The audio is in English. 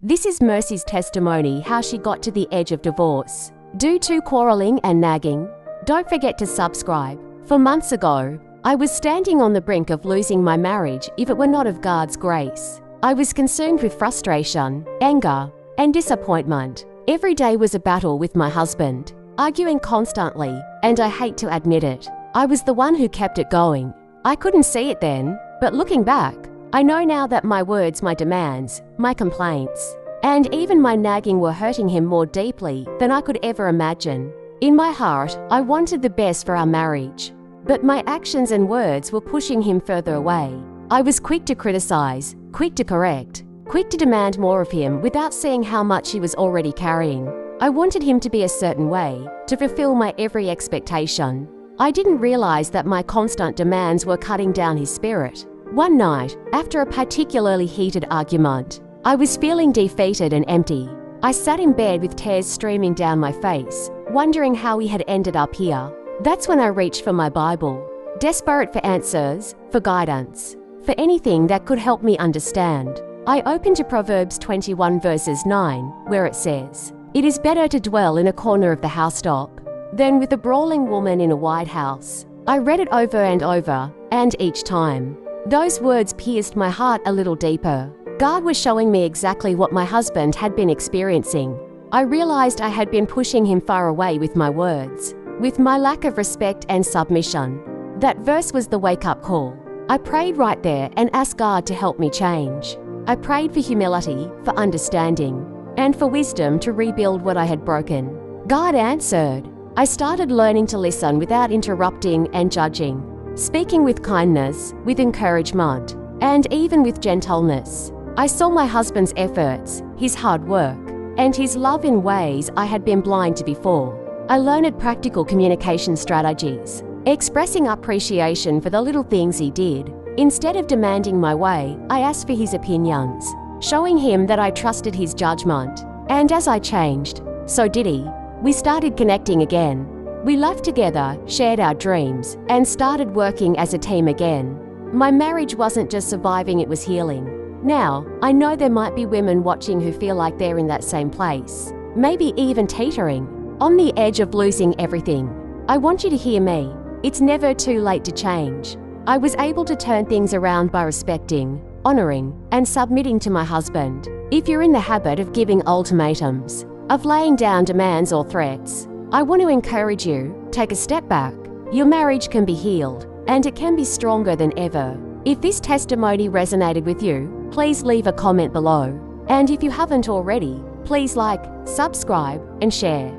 This is Mercy's testimony how she got to the edge of divorce due to quarrelling and nagging. Don't forget to subscribe. For months ago, I was standing on the brink of losing my marriage if it were not of God's grace. I was consumed with frustration, anger, and disappointment. Every day was a battle with my husband, arguing constantly, and I hate to admit it. I was the one who kept it going. I couldn't see it then, but looking back, I know now that my words, my demands, my complaints, and even my nagging were hurting him more deeply than I could ever imagine. In my heart, I wanted the best for our marriage, but my actions and words were pushing him further away. I was quick to criticize, quick to correct, quick to demand more of him without seeing how much he was already carrying. I wanted him to be a certain way, to fulfill my every expectation. I didn't realize that my constant demands were cutting down his spirit. One night, after a particularly heated argument, I was feeling defeated and empty. I sat in bed with tears streaming down my face, wondering how he had ended up here. That's when I reached for my Bible, desperate for answers, for guidance, for anything that could help me understand. I opened to Proverbs 21 verses 9, where it says, "It is better to dwell in a corner of the housetop than with a brawling woman in a wide house." I read it over and over, and each time, those words pierced my heart a little deeper. God was showing me exactly what my husband had been experiencing. I realized I had been pushing him far away with my words, with my lack of respect and submission. That verse was the wake-up call. I prayed right there and asked God to help me change. I prayed for humility, for understanding, and for wisdom to rebuild what I had broken. God answered. I started learning to listen without interrupting and judging, speaking with kindness, with encouragement, and even with gentleness. I saw my husband's efforts, his hard work, and his love in ways I had been blind to before. I learned practical communication strategies, expressing appreciation for the little things he did. Instead of demanding my way, I asked for his opinions, showing him that I trusted his judgment. And as I changed, so did he. We started connecting again. We laughed together, shared our dreams, and started working as a team again. My marriage wasn't just surviving, it was healing. Now, I know there might be women watching who feel like they're in that same place, maybe even teetering, on the edge of losing everything. I want you to hear me. It's never too late to change. I was able to turn things around by respecting, honoring, and submitting to my husband. If you're in the habit of giving ultimatums, of laying down demands or threats, I want to encourage you, take a step back. Your marriage can be healed, and it can be stronger than ever. If this testimony resonated with you, please leave a comment below. And if you haven't already, please like, subscribe, and share.